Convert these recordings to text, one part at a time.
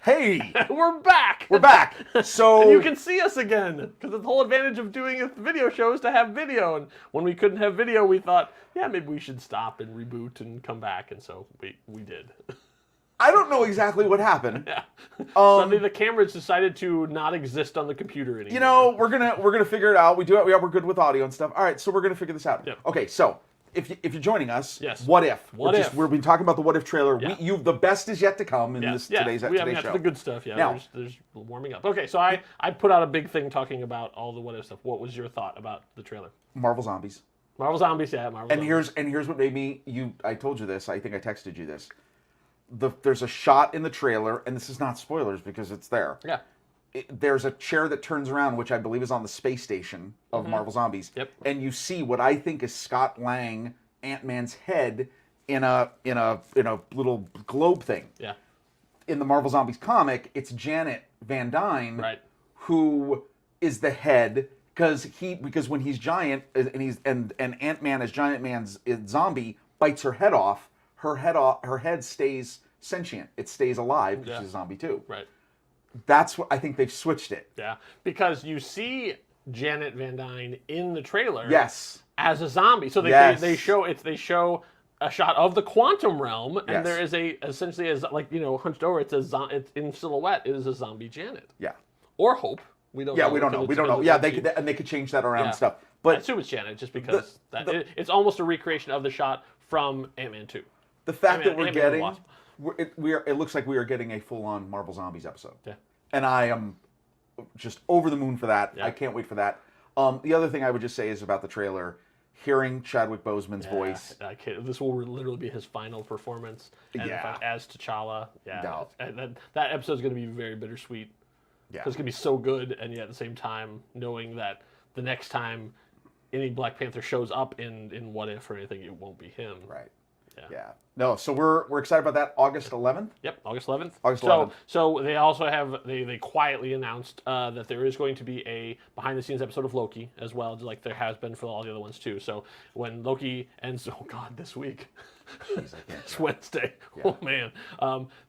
Hey, We're back. we're back. So And you can see us again, because the whole advantage of doing a video show is to have video. And when we couldn't have video, we thought, yeah, maybe we should stop and reboot and come back. And so we did. I don't know exactly what happened. Yeah. Suddenly the cameras decided to not exist on the computer anymore. You know, we're gonna figure it out. We're good with audio and stuff. All right, so we're gonna figure this out. Yep. Okay, so if you're joining us, Yes. What if? What We've been talking about the What If trailer. Yeah. The best is yet to come in today's we haven't today's got show. to the good stuff yet. Now- There's warming up. Okay, so I put out a big thing talking about all the what if stuff. What was your thought about the trailer? Marvel Zombies. Marvel Zombies, yeah, Marvel. And Zombies. here's what made me. I told you this. I think I texted you this. There's a shot in the trailer, and this is not spoilers because it's there. Yeah. There's a chair that turns around, which I believe is on the space station of Marvel Zombies. Yep. And you see what I think is Scott Lang, Ant-Man's head in a little globe thing. Yeah. In the Marvel Zombies comic, it's Janet Van Dyne, Right. who is the head because when he's giant and Ant-Man as Giant Man's zombie bites her head off. Her head stays sentient. It stays alive because she's a zombie too. Right. That's what I think they've switched it. Yeah. Because you see Janet Van Dyne in the trailer. Yes. As a zombie. So they show a shot of the quantum realm, and Yes. there is essentially hunched over. It's in silhouette. It is a zombie Janet. Yeah. Or Hope. We don't Yeah, know. we don't know. We don't know. Yeah, they could change that around and stuff. I But assume it's Janet, just because it's almost a recreation of the shot from Ant-Man 2. the fact that we're Ant-Man and the getting, Wasp. it looks like we are getting a full-on Marvel Zombies episode. Yeah. And I am just over the moon for that. Yeah. I can't wait for that. The other thing I would just say is about the trailer, hearing Chadwick Boseman's voice. This will literally be his final performance. And Yeah. as T'Challa. Yeah. No. And that episode's going to be very bittersweet. Yeah. It's going to be so good, and yet at the same time, knowing that the next time any Black Panther shows up in What If or anything, it won't be him. Right. Yeah. No, so we're excited about that. August 11th. Yep, August 11th. August 11th. So they also have, they quietly announced that there is going to be a behind-the-scenes episode of Loki as well, like there has been for all the other ones too. So when Loki ends, oh God, this week, Jeez, I can't. it's Wednesday. Yeah. Oh man.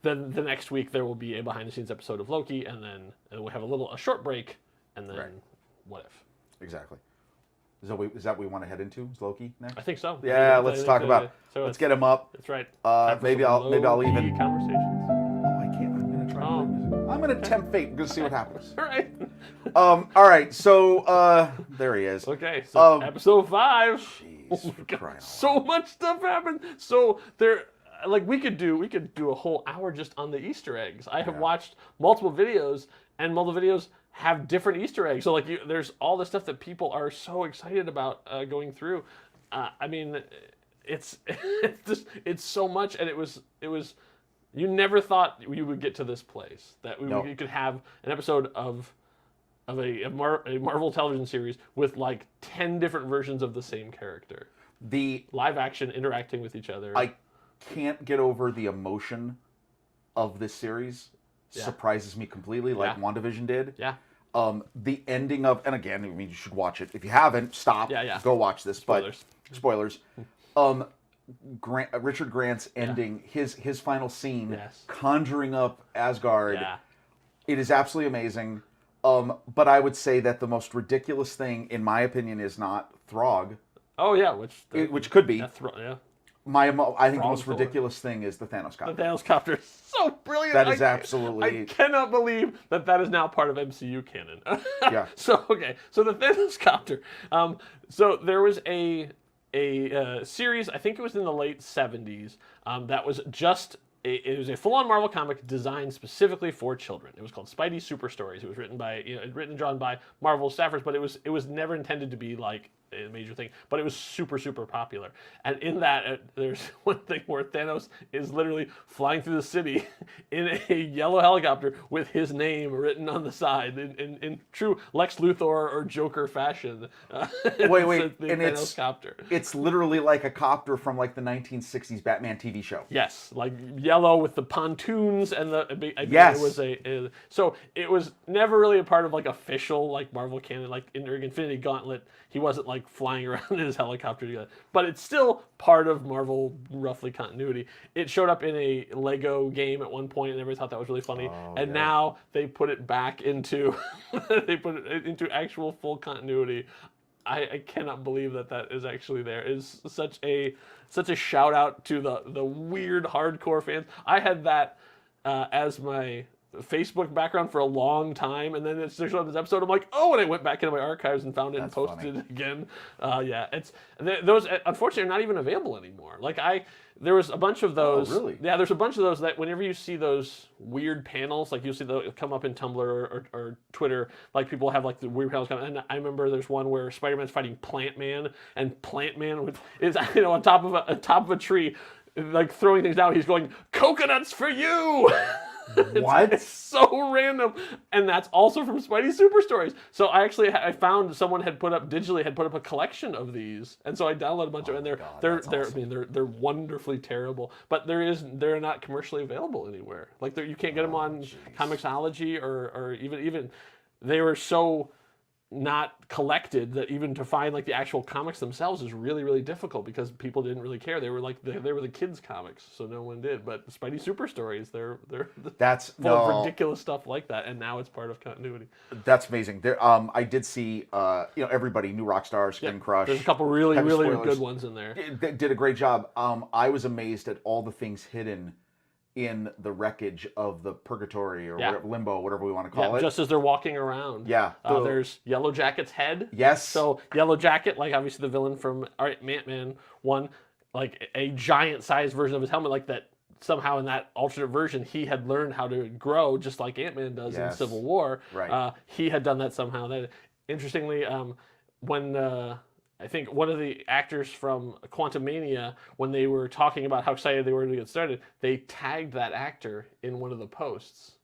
Then the next week there will be a behind-the-scenes episode of Loki, and then we'll have a short break, and then What If? Exactly. Is that what we want to head into? Is Loki next? I think so. Yeah, let's talk about. So Let's get him up. That's right. Maybe I'll even. Conversations. Oh, I can't. I'm gonna try. I'm gonna tempt fate. We're gonna see what happens. All right. All right. So there he is. Okay. So episode 5. Jeez, for crying out So much stuff happened. So there, we could do a whole hour just on the Easter eggs. I have watched multiple videos, and multiple videos have different Easter eggs. So there's all the stuff that people are so excited about going through. I mean, it's so much, and it was. You never thought you would get to this place that we could have an episode of a Marvel television series with 10 different versions of the same character. The Live action interacting with each other. I can't get over the emotion of this series. Surprises me completely, like WandaVision did. Yeah. The ending of, and again, I mean, you should watch it. If you haven't, stop. Yeah. Go watch this. Spoilers. But spoilers. Richard Grant's ending, his final scene, conjuring up Asgard. Yeah. It is absolutely amazing. But I would say that the most ridiculous thing, in my opinion, is not Throg. Oh yeah, which could be. Yeah. I think the most Thor. ridiculous thing is the Thanos copter. The Thanos copter is so brilliant. That is absolutely. I cannot believe that is now part of MCU canon. Yeah. So the Thanos copter. So there was a series. I think it was in the late 70s. That was just. It was a full-on Marvel comic designed specifically for children. It was called Spidey Super Stories. It was written and drawn by Marvel staffers, but it was never intended to be like a major thing. But it was super, super popular. And in that, there's one thing where Thanos is literally flying through the city in a yellow helicopter with his name written on the side in true Lex Luthor or Joker fashion. Wait, the and Thanos copter. It's literally like a copter from the 1960s Batman TV show. Yes, yellow with the pontoons and Yes. It was so it was never really a part of official Marvel canon. In Infinity Gauntlet, he wasn't like flying around in his helicopter together. But it's still part of Marvel roughly continuity. It showed up in a Lego game at one point, and everybody thought that was really funny. And now they put it back into actual full continuity. I cannot believe that is actually there. It's such a shout out to the weird hardcore fans. I had that as my Facebook background for a long time, and then it's showed up this episode. I'm like, oh, and I went back into my archives and found it and posted it again. Those unfortunately are not even available anymore. Like there was a bunch of those. Oh, really? Yeah, there's a bunch of those that whenever you see those weird panels, like you'll see those come up in Tumblr or Twitter, like people have like the weird panels come. And I remember there's one where Spider-Man's fighting Plant Man, and Plant Man is on top of a tree, like throwing things down. He's going, "Coconuts for you." What? It's so random, and that's also from Spidey Super Stories. So I found someone had put up a collection of these, and so I downloaded a bunch of, and they're awesome. I mean they're wonderfully terrible, but they're not commercially available anywhere. Like you can't get them on Comixology or even they were so not collected that even to find like the actual comics themselves is really, really difficult because people didn't really care. They were like they were the kids' comics, so no one did. But Spidey Super Stories, they're full of ridiculous stuff like that, and now it's part of continuity. That's amazing. There, I did see, everybody, New Rockstar, Skin Crush. There's a couple really, Heavy really Spoilers. good ones in there. Did a great job. I was amazed at all the things hidden in the wreckage of the Purgatory or whatever, Limbo, whatever we want to call it. Just as they're walking around. Yeah. There's Yellow Jacket's head. Yes. So Yellow Jacket, like obviously the villain from Ant-Man 1, like a giant-sized version of his helmet, like that. Somehow in that alternate version, he had learned how to grow just like Ant-Man does in Civil War. Right. He had done that somehow. Interestingly, when I think one of the actors from Quantumania, when they were talking about how excited they were to get started, they tagged that actor in one of the posts.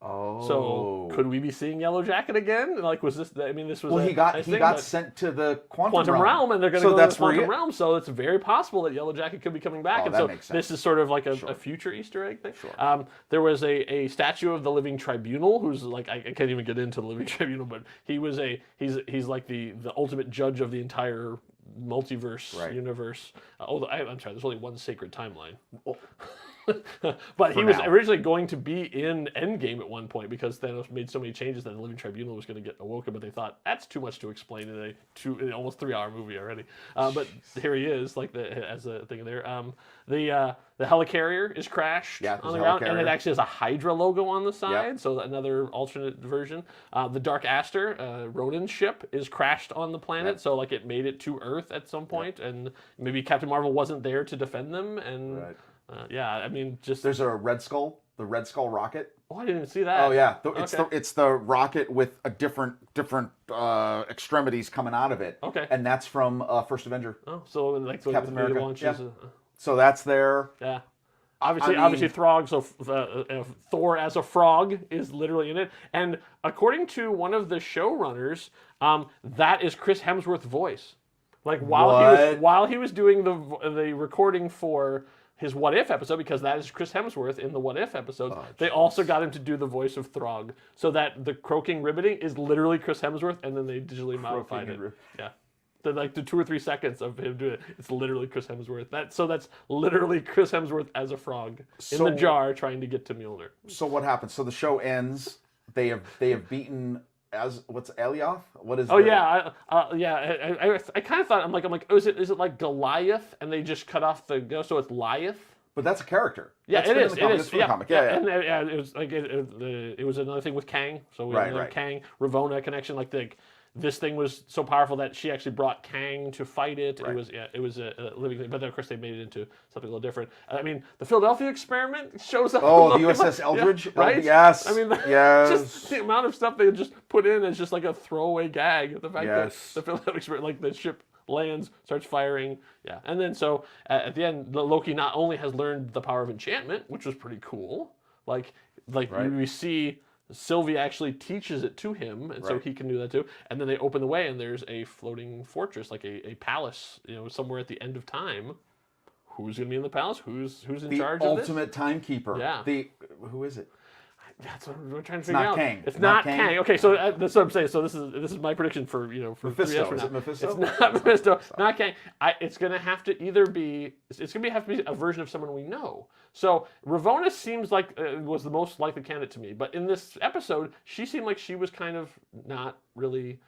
Oh. So could we be seeing Yellow Jacket again? Like, was this? I mean, this was. Well, he got sent to the Quantum Realm, and they're going to go to the Quantum Realm. So it's very possible that Yellow Jacket could be coming back. And that so makes sense. this is sort of like a future Easter egg thing. Sure. There was a statue of the Living Tribunal, who's like I can't even get into the Living Tribunal, but he's like the ultimate judge of the entire multiverse universe. I'm sorry, there's only one sacred timeline. But he was originally going to be in Endgame at one point because Thanos made so many changes that the Living Tribunal was going to get awoken, but they thought that's too much to explain in an almost 3-hour movie already. But here he is, like as a thing there. The helicarrier is crashed on the ground, and it actually has a Hydra logo on the side, so another alternate version. The Dark Aster, Ronin's ship, is crashed on the planet, so like it made it to Earth at some point, and maybe Captain Marvel wasn't there to defend them, and. Right. I mean, just there's a Red Skull, the Red Skull rocket. Oh, I didn't even see that. Oh yeah, it's the rocket with a different extremities coming out of it. Okay, and that's from First Avenger. Oh, so like Captain America. Launches so that's there. Yeah. Obviously, Throg. So Thor as a frog is literally in it, and according to one of the showrunners, that is Chris Hemsworth's voice. Like while he was doing the recording for his What If episode, because that is Chris Hemsworth in the What If episode, they also got him to do the voice of Throg, so that the croaking ribbiting is literally Chris Hemsworth, and then they digitally modified it. Yeah. The 2 or 3 seconds of him doing it, it's literally Chris Hemsworth. That's literally Chris Hemsworth as a frog in the jar trying to get to Mjolnir. So what happens? So the show ends. They have beaten what's Alioth? What is? I kind of thought I'm like is it like Goliath and they just cut off the go so it's Liath? But that's a character. Yeah, it is. Comic. Yeah. And it was like it was another thing with Kang. So we had another Kang Ravonna connection. Like this thing was so powerful that she actually brought Kang to fight it. Right. It was a living thing, but then of course they made it into something a little different. I mean, the Philadelphia experiment shows up. Oh, the USS Eldridge, right? Yes. I mean, just the amount of stuff they just put in is just like a throwaway gag. The fact that the Philadelphia experiment, like the ship lands, starts firing, and then so at the end, Loki not only has learned the power of enchantment, which was pretty cool, we see. Sylvie actually teaches it to him, and so he can do that too. And then they open the way, and there's a floating fortress, like a palace, somewhere at the end of time. Who's going to be in the palace? Who's in charge of this? The ultimate timekeeper. Yeah. Who is it? That's what we're trying to figure not out. Kang. It's Not not Kang. Kang. Okay, so that's what I'm saying. So this is my prediction for for 3 years Mephisto. from Is now. it Mephisto? It's not Mephisto. Not Kang. It's gonna have to either be. It's gonna have to be a version of someone we know. So Ravonna seems like was the most likely candidate to me, but in this episode, she seemed like she was kind of not really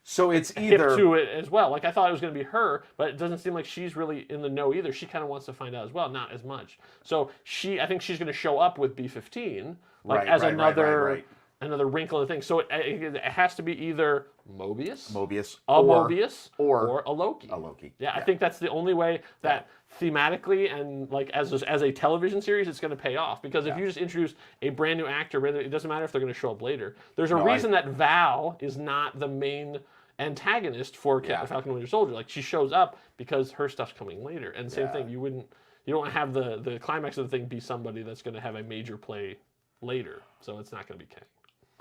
So it's hip either to it as well. Like I thought it was going to be her, but it doesn't seem like she's really in the know either. She kind of wants to find out as well, not as much. So I think she's going to show up with B-15 like as another wrinkle in the thing. So it has to be either Mobius, Mobius, or a Loki. A Loki. Yeah, I think that's the only way that thematically and like as a television series, it's going to pay off. Because if you just introduce a brand new actor, it doesn't matter if they're going to show up later. There's a reason that Val is not the main antagonist for Falcon and Winter Soldier. Like she shows up because her stuff's coming later. And same thing, you don't have the climax of the thing be somebody that's going to have a major play later. So it's not going to be Kang.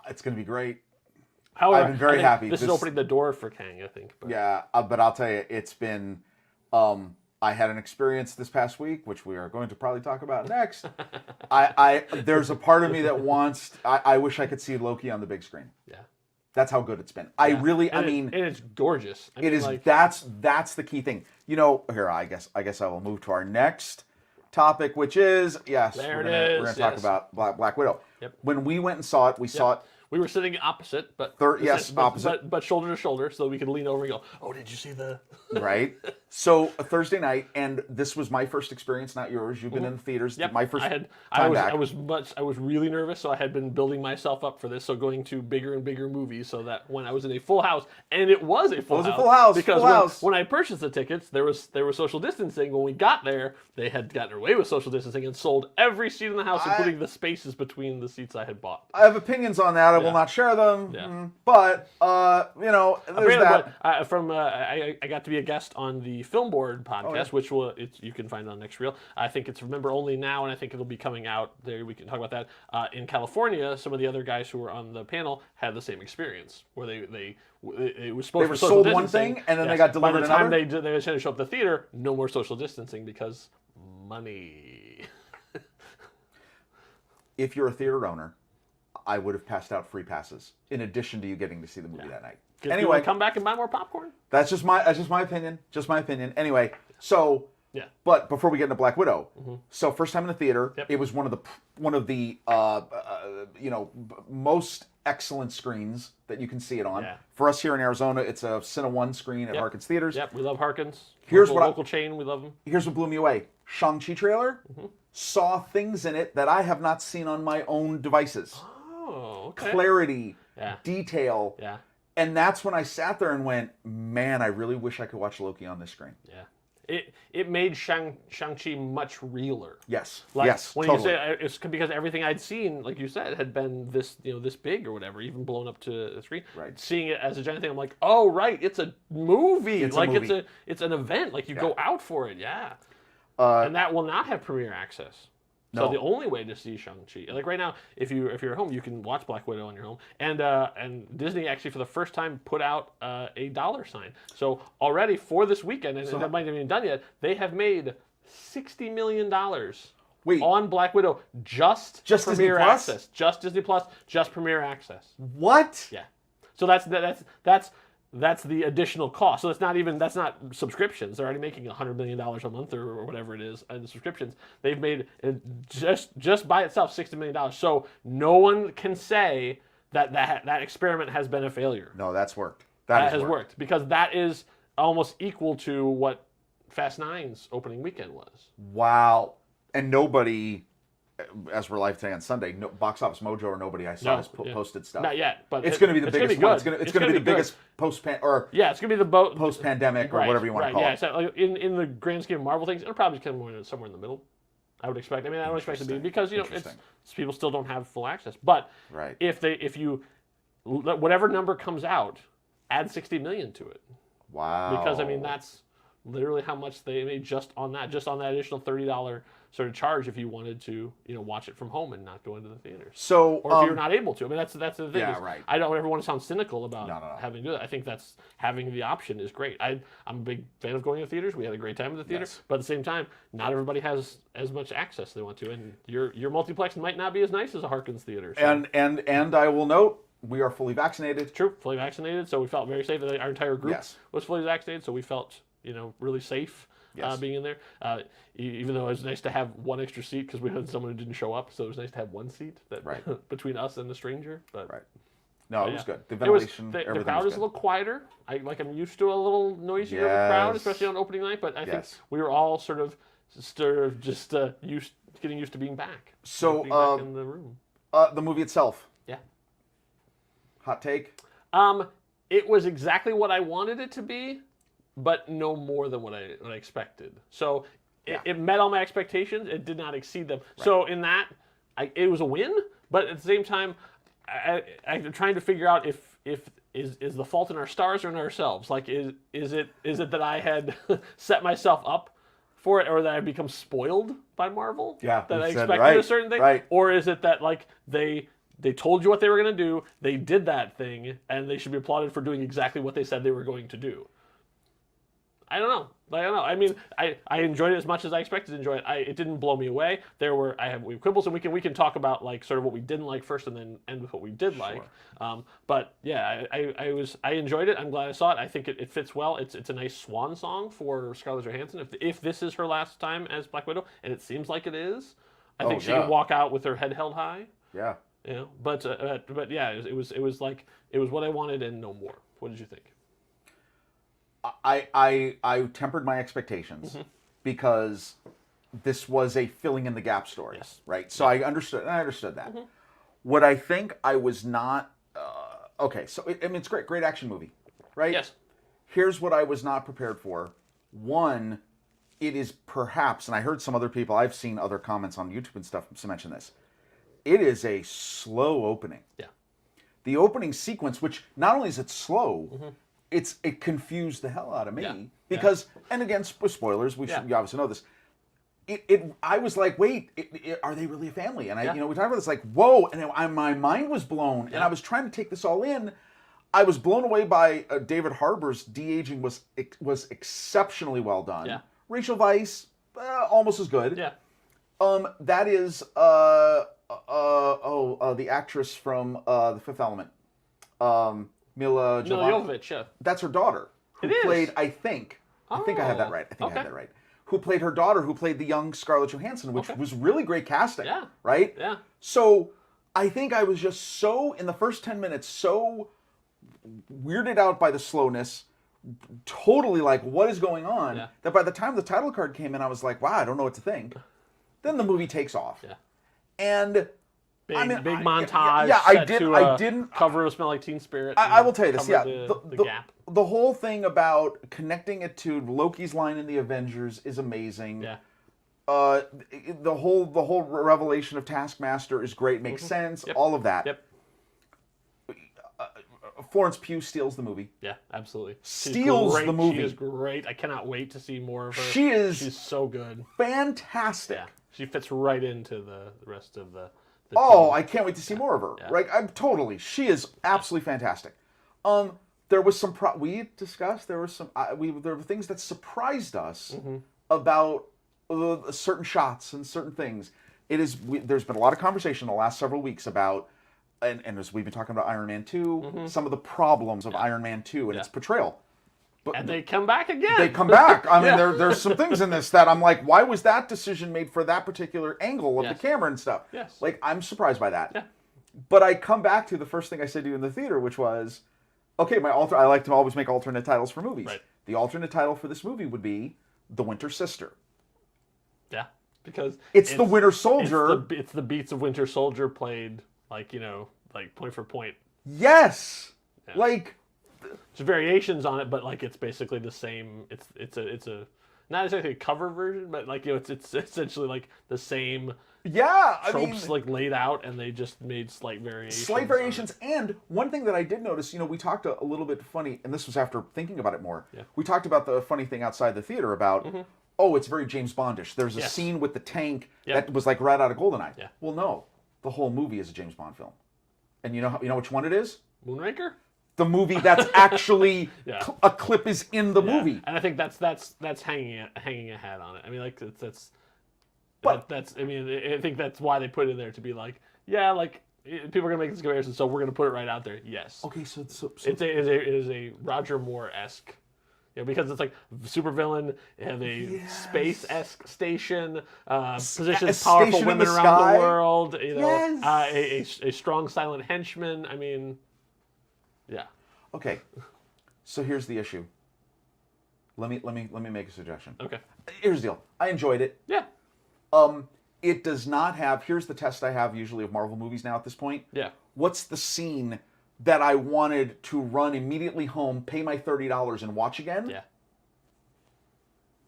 It's going to be great. However, I've been very happy. This is opening the door for Kang, I think. But. Yeah, but I'll tell you, it's been. I had an experience this past week, which we are going to probably talk about next. There's a part of me that wants. I wish I could see Loki on the big screen. Yeah. That's how good it's been. I mean, and it's gorgeous. It is. Like, that's the key thing. Here, I guess I will move to our next topic, which is we're gonna talk about Black Widow. Yep. When we went and saw it, we saw it. We were sitting opposite, but opposite, but shoulder to shoulder, so we could lean over and go, "Oh, did you see the?" Right. So a Thursday night, and this was my first experience, not yours. You've been in the theaters. Yep. My first I was really nervous, so I had been building myself up for this. So going to bigger and bigger movies, so that when I was in a full house, and it was a full house, because when I purchased the tickets, there was social distancing. When we got there, they had gotten away with social distancing and sold every seat in the house, including the spaces between the seats I had bought. I have opinions on that. I will not share them. But there's that. I got to be a guest on the Film Board podcast, which you can find on Next Reel. I think it's Remember Only now, and I think it'll be coming out there. We can talk about that. In California, some of the other guys who were on the panel had the same experience, where it was supposed to be social distancing. One thing, and then they got delivered another. By the time they decided to show up at the theater, no more social distancing because money. If you're a theater owner, I would have passed out free passes in addition to you getting to see the movie that night. Anyway, come back and buy more popcorn. That's just my opinion. Just my opinion. Anyway, so But before we get into Black Widow, so first time in the theater, it was one of the most excellent screens that you can see it on. Yeah. For us here in Arizona, it's a Cine One screen at Harkins Theaters. Yep, we love Harkins. Local chain, we love them. Here's what blew me away: Shang-Chi trailer. Saw things in it that I have not seen on my own devices. Oh, okay. Clarity, detail. Yeah. And that's when I sat there and went, man, I really wish I could watch Loki on this screen. Yeah. It made Shang-Chi much realer. Yes. When totally. you say it's because everything I'd seen, like you said, had been this big or whatever, even blown up to the screen. Right. Seeing it as a giant thing, I'm like, oh right, it's a movie. It's an event. Like you go out for it. Yeah. And that will not have premiere access. So the only way to see Shang-Chi, like right now, if you're at home, you can watch Black Widow on your home. And Disney actually, for the first time, put out a dollar sign. So already for this weekend, and that might not even done yet, they have made $60 million on Black Widow just premiere access, just Disney Plus, just premiere access. What? Yeah. So that's the additional cost. So that's not subscriptions. They're already making $100 million a month or whatever it is in subscriptions. They've made just by itself $60 million. So no one can say that experiment has been a failure. No, that's worked. That has worked because that is almost equal to what Fast 9's opening weekend was. Wow. And nobody, as we're live today on Sunday, Box Office Mojo or nobody I saw has posted stuff. Not yet, but it's going to be the biggest one. It's going to be the biggest it's going to be the post-pandemic or whatever you want to call it. Yeah, so like in the grand scheme of Marvel things, it'll probably come somewhere in the middle. I would expect. I don't expect it to be because people still don't have full access. But if you whatever number comes out, add $60 million to it. Wow. Because that's literally how much they made just on that additional $30 sort of charge if you wanted to, watch it from home and not go into the theaters. So, Or if you're not able to. I mean, that's the thing. Yeah, is, right. I don't ever want to sound cynical about No. having to do that. I think that's having the option is great. I'm a big fan of going to theaters. We had a great time at the theater, Yes. but at the same time, not everybody has as much access they want to, and your multiplex might not be as nice as a Harkins theater. So. And I will note, we are fully vaccinated. True, fully vaccinated, so we felt very safe. Our entire group Yes. was fully vaccinated, so we felt really safe. Yes. Being in there, even though it was nice to have one extra seat because we had someone who didn't show up, so it was nice to have one seat between us and the stranger. But Right. No, it was yeah. good. The ventilation, the everything crowd was is a good. little quieter. I'm used to a little noisier of a crowd, Yes. especially on opening night. But I think Yes. we were all sort of just getting used to being back. So, being back in the room. The movie itself, Yeah. hot take? It was exactly what I wanted it to be, but no more than what I expected. So it met all my expectations. It did not exceed them. Right. So in that, it was a win. But at the same time, I'm trying to figure out if is the fault in our stars or in ourselves. Like is it that I had set myself up for it, or that I become spoiled by Marvel? Yeah, that I you said expected a right, certain thing, right. Or is it that like they told you what they were going to do, they did that thing, and they should be applauded for doing exactly what they said they were going to do? I don't know. I mean, I enjoyed it as much as I expected to enjoy it. It didn't blow me away. We have quibbles, and we can talk about like sort of what we didn't like first, and then end with what we did like. But yeah, I enjoyed it. I'm glad I saw it. I think it fits well. It's a nice swan song for Scarlett Johansson. If this is her last time as Black Widow, and it seems like it is, I think she can walk out with her head held high. Yeah. But yeah, it was what I wanted and no more. What did you think? I tempered my expectations because this was a filling in the gap story, Yes. right? So I understood that. What I think I was not okay. So I mean, it's great action movie, right? Yes. Here's what I was not prepared for. One, it is perhaps, and I heard some other people. I've seen other comments on YouTube and stuff mention this. It is a slow opening. Yeah. The opening sequence, which not only is it slow, it confused the hell out of me because, and again, spoilers. We obviously know this. I was like, wait, are they really a family? And we talked about this, like, whoa, and my mind was blown, and I was trying to take this all in. I was blown away by David Harbour's de-aging was exceptionally well done. Yeah. Rachel Weisz, almost as good. Yeah. That is the actress from The Fifth Element, Mila Jovovich, yeah. That's her daughter, who played, I think I have that right. I have that right. Who played her daughter, who played the young Scarlett Johansson, which was really great casting. Yeah. Right? Yeah. So I think I was just so, in the first 10 minutes, so weirded out by the slowness, totally like, what is going on? That by the time the title card came in, I was like, wow, I don't know what to think. Then the movie takes off. Yeah. And big montage. I didn't cover of Smell Like Teen Spirit. I will tell you this. Yeah, the gap. The whole thing about connecting it to Loki's line in the Avengers is amazing. Yeah. The whole revelation of Taskmaster is great. Makes sense. Yep. All of that. Yep. Florence Pugh steals the movie. Yeah, absolutely. Steals the movie. She is great. I cannot wait to see more of her. She's so good. Fantastic. Yeah. She fits right into the rest of the team. I can't wait to see more of her. Yeah. Right? She is absolutely fantastic. There was some we discussed. There were there were things that surprised us about certain shots and certain things. There's been a lot of conversation in the last several weeks about, and as we've been talking about Iron Man 2, some of the problems of Iron Man 2 and its portrayal. And they come back again. They come back. I mean, there's some things in this that I'm like, why was that decision made for that particular angle of the camera and stuff? Yes. Like, I'm surprised by that. Yeah. But I come back to the first thing I said to you in the theater, which was, okay, I like to always make alternate titles for movies. Right. The alternate title for this movie would be The Winter Sister. Yeah, because it's the Winter Soldier. It's the beats of Winter Soldier played like point for point. Yes. Yeah. Like, there's variations on it, but like it's basically the same. It's a not exactly a cover version, but like it's essentially like the same Yeah, I tropes mean, like laid out, and they just made slight variations. slight variations. And one thing that I did notice, we talked a little bit funny, and this was after thinking about it more. Yeah. We talked about the funny thing outside the theater about, oh, it's very James Bondish. There's a Yes. scene with the tank Yep. that was like right out of GoldenEye. Yeah. Well, no, the whole movie is a James Bond film, and you know which one it is? Moonraker. The movie that's actually Yeah. a clip is in the Yeah. movie. And I think that's hanging a hat on it. I mean, like that's. I mean, I think that's why they put it in there to be like, yeah, like people are gonna make this comparison, so we're gonna put it right out there. Yes. Okay, so It is a Roger Moore-esque. Because it's like supervillain, have a space-esque station, positions powerful station in women the around sky. the world. Yes. A strong silent henchman. I mean, yeah. Okay, so here's the issue. Let me make a suggestion. Okay. Here's the deal. I enjoyed it. Yeah. It does not have. Here's the test I have usually of Marvel movies now at this point. Yeah. What's the scene that I wanted to run immediately home, pay my $30, and watch again? Yeah.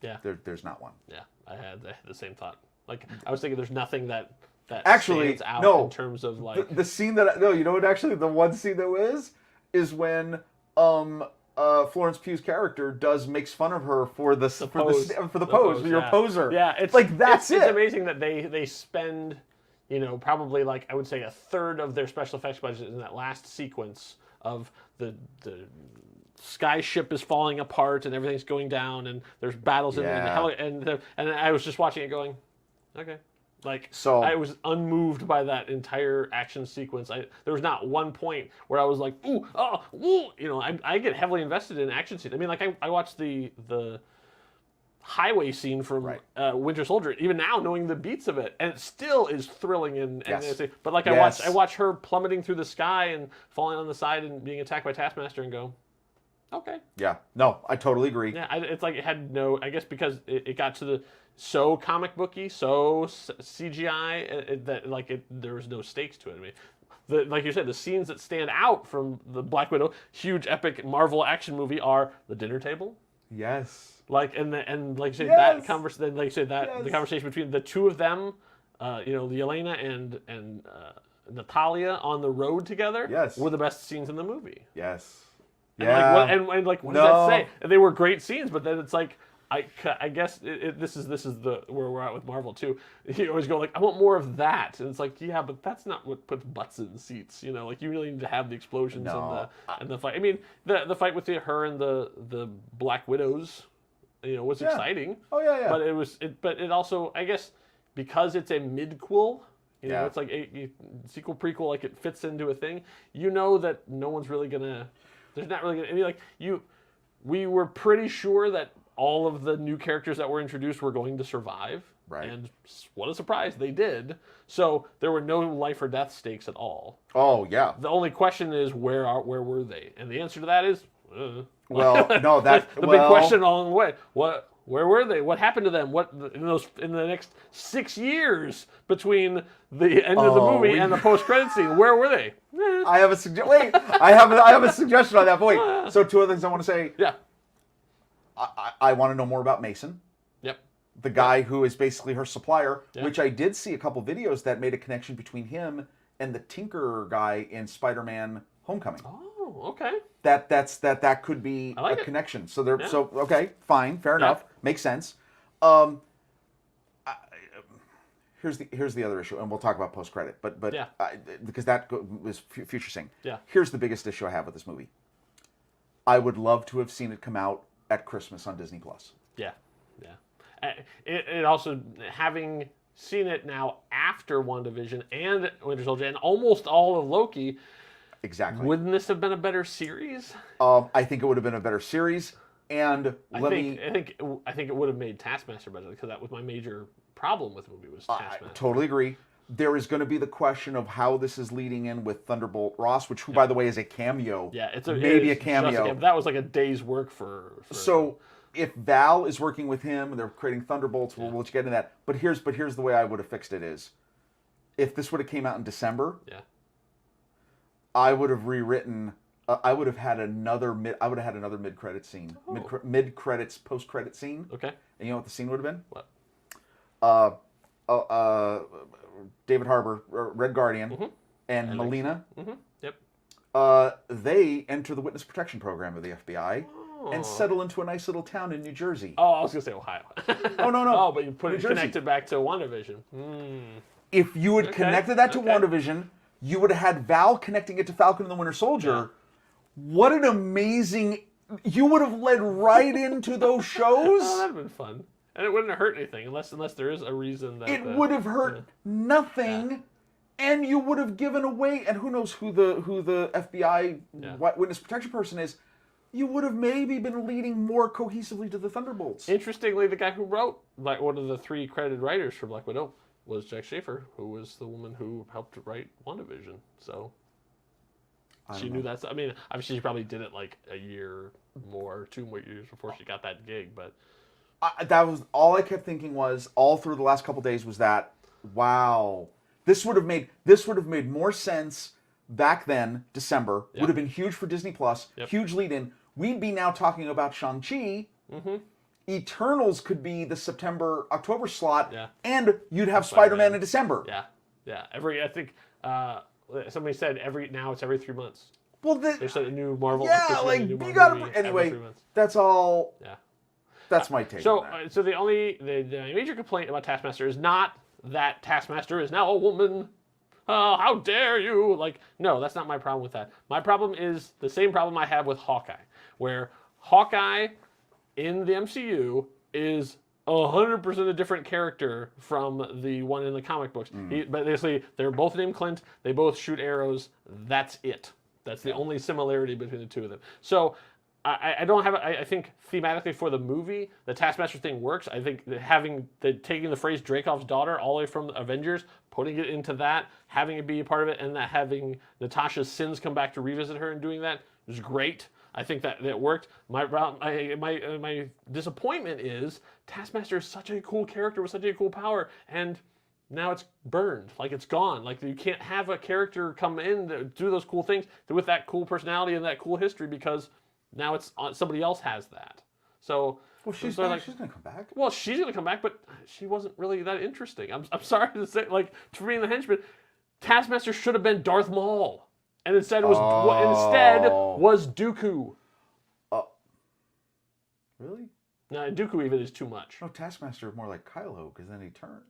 Yeah. There's not one. Yeah. I had the same thought. Like I was thinking, there's nothing that Actually, stands out no. in terms of like The scene that no, you know what? Actually, the one scene that is when Florence Pugh's character makes fun of her for the pose. You're a poser. Yeah, it's like that's It's amazing that they spend, probably like I would say a third of their special effects budget in that last sequence of the sky ship is falling apart and everything's going down and there's battles in the heli and I was just watching it going, okay. Like, so I was unmoved by that entire action sequence. There was not one point where I was like, ooh, oh, ooh. I get heavily invested in action scenes. I mean, like, I watched the highway scene from Winter Soldier, even now knowing the beats of it, and it still is thrilling. But like, I watch her plummeting through the sky and falling on the side and being attacked by Taskmaster and go, okay. Yeah, no, I totally agree. Yeah, it's like it had no, I guess because it got to the so comic booky, so CGI there was no stakes to it. I mean, like you said, the scenes that stand out from the Black Widow huge epic Marvel action movie are the dinner table. Yes. Like and like you said Yes. the conversation between the two of them, the Elena and Natalia on the road together. Yes. Were the best scenes in the movie. Yes. Yeah. And what does that say? And they were great scenes, but then it's like. I guess this is the where we're at with Marvel too. You always go like, I want more of that, and it's like, yeah, but that's not what puts butts in seats. Like you really need to have the explosions and the fight. I mean, the fight with her and the Black Widows, was exciting. Oh yeah. But it also, I guess, because it's a midquel. Yeah. It's like a sequel prequel, like it fits into a thing. That no one's really gonna. There's not really gonna. I mean, like we were pretty sure that all of the new characters that were introduced were going to survive. Right. And what a surprise, they did. So there were no life or death stakes at all. Oh, yeah. The only question is, where were they? And the answer to that is... Well, no, that... the big question along the way. Where were they? What happened to them? What in the next 6 years between the end of the movie and the post-credit scene? Where were they? I have a suggestion. I have a suggestion on that point. So two other things I want to say. Yeah. I want to know more about Mason. Yep. The guy who is basically her supplier, which I did see a couple videos that made a connection between him and the Tinker guy in Spider-Man Homecoming. Oh, okay. That could be a connection. So okay, fine, fair enough, makes sense. Here's the other issue, and we'll talk about post credit, but because that was future sync. Yeah. Here's the biggest issue I have with this movie. I would love to have seen it come out at Christmas on Disney Plus. Yeah. It also, having seen it now after WandaVision and Winter Soldier and almost all of Loki. Exactly. Wouldn't this have been a better series? I think it would have been a better series, and I think it would have made Taskmaster better, because that was my major problem with the movie, was Taskmaster. I totally agree. There is going to be the question of how this is leading in with Thunderbolt Ross, who by the way is a cameo. Yeah, it's maybe a cameo. That was like a day's work for So if Val is working with him and they're creating Thunderbolts, we'll get into that. But here's the way I would have fixed it is, if this would have came out in December, I would have rewritten. I would have had another mid-credit scene, post-credit scene. Okay. And you know what the scene would have been? What? David Harbour, Red Guardian, and Melina. Yep. They enter the witness protection program of the FBI and settle into a nice little town in New Jersey. Oh, I was gonna say Ohio. Oh, no. Oh, but you put it connected back to WandaVision. If you had connected that to WandaVision, you would have had Val connecting it to Falcon and the Winter Soldier. Yeah. What an amazing... You would have led right into those shows. Oh, that'd have been fun. And it wouldn't have hurt anything, unless there is a reason that... It would have hurt nothing, and you would have given away... And who knows who the FBI witness protection person is. You would have maybe been leading more cohesively to the Thunderbolts. Interestingly, the guy who wrote, like, one of the 3 credited writers for Black Widow was Jack Schaefer, who was the woman who helped write WandaVision. So... She knew that. I mean, obviously, she probably did it like a year more, 2 more years before she got that gig. But that was all I kept thinking was all through the last couple days was that, wow, this would have made more sense back then. December would have been huge for Disney Plus, huge lead in. We'd be now talking about Shang-Chi. Eternals could be the September-October slot, and you'd have Spider-Man in December. Yeah. I think. Somebody said it's every 3 months. Well, they said a new Marvel. Yeah, like you got to. Anyway, that's all. Yeah, that's my take. So, on that. So the major complaint about Taskmaster is not that Taskmaster is now a woman. Oh, how dare you! Like, no, that's not my problem with that. My problem is the same problem I have with Hawkeye, where Hawkeye in the MCU is 100% a different character from the one in the comic books. But basically, they're both named Clint. They both shoot arrows. That's it. That's the only similarity between the two of them. So I don't have. I think thematically for the movie, the Taskmaster thing works. I think that taking the phrase Dreykov's daughter all the way from Avengers, putting it into that, having it be a part of it, and that having Natasha's sins come back to revisit her and doing that is great. I think that worked. My disappointment is Taskmaster is such a cool character with such a cool power, and now it's burned. Like, it's gone. Like, you can't have a character come in to do those cool things with that cool personality and that cool history because now it's somebody else has that. So, well, she's going to come back. Well, she's going to come back, but she wasn't really that interesting. I'm sorry to say, like, for being the henchman, Taskmaster should have been Darth Maul. And instead was Dooku. Really? No, Dooku even is too much. No, Taskmaster is more like Kylo, because then he turned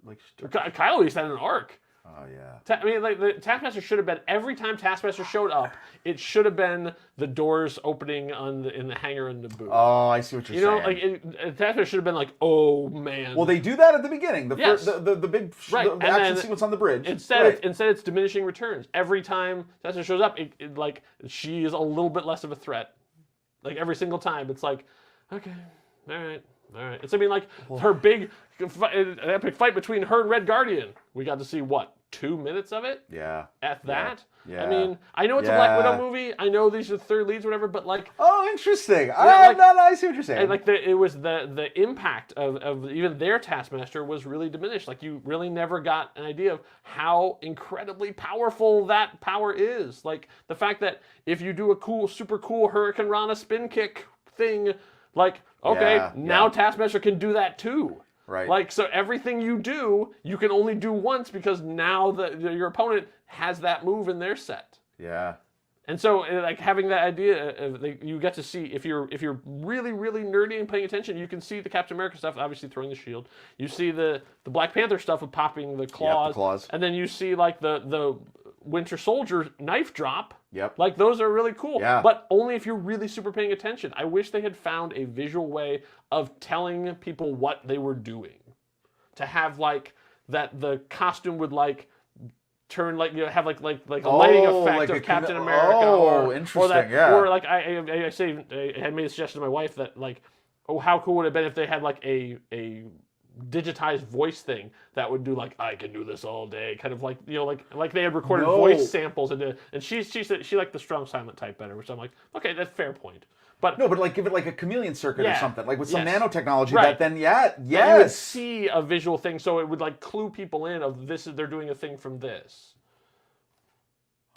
Kylo at least had an arc. Oh yeah. I mean, like the Taskmaster should have been every time Taskmaster showed up, it should have been the doors opening in the hangar in Naboo. Oh, I see what you're saying. You know, like Taskmaster should have been like, oh man. Well, they do that at the beginning. The big right. the action sequence on the bridge. Instead, it's diminishing returns. Every time Taskmaster shows up, like she is a little bit less of a threat. Like every single time, it's like, okay, all right. It's like her big epic fight between her and Red Guardian. We got to see what, 2 minutes of it? Yeah. At that? Yeah. I mean, I know it's a Black Widow movie. I know these are third leads or whatever, but like... Oh, interesting. I see what you're saying. And like it was the impact of even their Taskmaster was really diminished. Like you really never got an idea of how incredibly powerful that power is. Like the fact that if you do a super cool Hurricane Rana spin kick thing, like, okay, now Taskmaster can do that too. Right. Like, so everything you do, you can only do once because now your opponent has that move in their set. Yeah. And so, like, having that idea, you get to see, if you're really, really nerdy and paying attention, you can see the Captain America stuff, obviously throwing the shield. You see the Black Panther stuff of popping the claws. Yep, the claws. And then you see, like, the Winter Soldier knife drop. Yep. Like, those are really cool. Yeah. But only if you're really super paying attention. I wish they had found a visual way of telling people what they were doing. To have, like, that the costume would, like, turn, like, you know, have like a lighting effect like of Captain America. Interesting, or like I had made a suggestion to my wife that, like, oh, how cool would it have been if they had like a digitized voice thing that would do, like, I can do this all day, kind of like, you know, like they had recorded voice samples and she said she liked the strong silent type better, which I'm like, okay, that's fair point. But no, but like give it like a chameleon circuit or something, like with some nanotechnology right. that then you would see a visual thing, so it would like clue people in of this. They're doing a thing from this.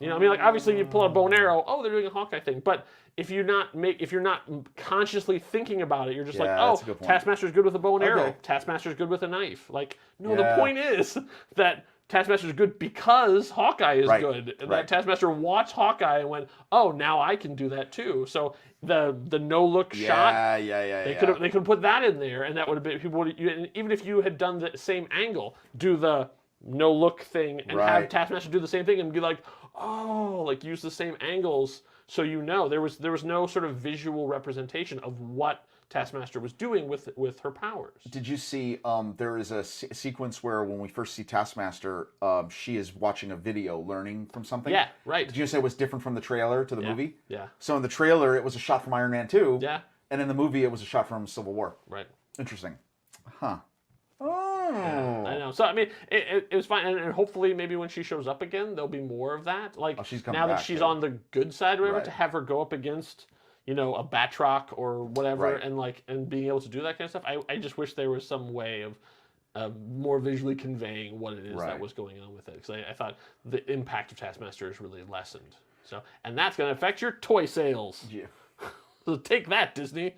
You know, I mean, like obviously you pull out a bow and arrow. Oh, they're doing a Hawkeye thing, but if you're not consciously thinking about it, you're just like, Yeah, oh, that's a good point. Taskmaster's good with a bow and arrow. Okay. Taskmaster's good with a knife. Like, no, the Yeah. point is that Taskmaster's good because Hawkeye is Right, good. And right. that Taskmaster watched Hawkeye and went, oh, now I can do that too. So the no look shot. Yeah. They could have put that in there, and that would have been people. Even if you had done the same angle, do the no look thing, and have Right. Taskmaster do the same thing, and be like, oh, like use the same angles, so you know there was no sort of visual representation of what Taskmaster was doing with her powers. Did you see? There is a sequence where when we first see Taskmaster, she is watching a video, learning from something. Yeah, right. Did you say it was different from the trailer to the Yeah, movie? yeah. So in the trailer, it was a shot from Iron Man 2. Yeah. And in the movie, it was a shot from Civil War. Right. Interesting. Huh. Oh. I know. So I mean, it was fine, and hopefully maybe when she shows up again, there'll be more of that. Like she's coming now that back, she's yeah. on the good side, or whatever, Right. to have her go up against, you know, a Batroc or whatever, Right. and being able to do that kind of stuff. I just wish there was some way of more visually conveying what it is that Right. was going on with it, because I thought the impact of Taskmaster is really lessened. So, and that's going to affect your toy sales. Yeah. So take that, Disney.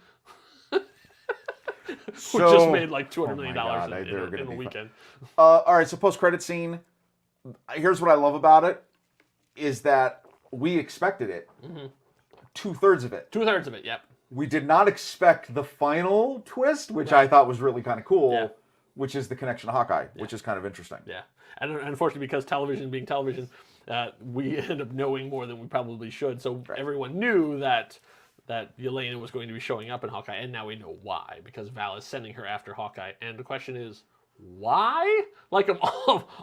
Who So- just made like $200 million God, in they're gonna a be weekend. All right, so post-credit scene. Here's what I love about it, is that we expected it. Mm-hmm. 2/3 of it. 2/3 of it, yep. We did not expect the final twist, which I thought was really kind of cool, Yeah. which is the connection to Hawkeye, which is kind of interesting. Yeah, and unfortunately, because television being television, we end up knowing more than we probably should. So everyone knew that Yelena was going to be showing up in Hawkeye, and now we know why, because Val is sending her after Hawkeye. And the question is, why? Like of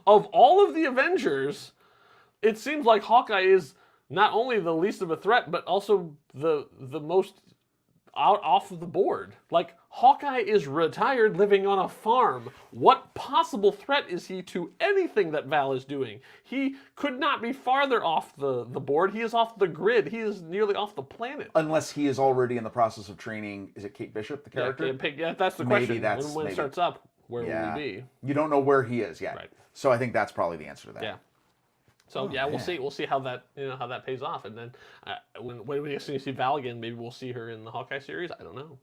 all of the Avengers, it seems like Hawkeye is not only the least of a threat, but also the most off of the board. Like, Hawkeye is retired living on a farm. What possible threat is he to anything that Val is doing? He could not be farther off the board. He is off the grid. He is nearly off the planet. Unless he is already in the process of training, is it Kate Bishop, the character? Yeah, that's the Maybe question. that's- when it maybe. starts up, where will we be? You don't know where he is yet. Right. So I think that's probably the answer to that. Yeah. So yeah, we'll see. We'll see how that how that pays off, and then when we see Val again, maybe we'll see her in the Hawkeye series. I don't know.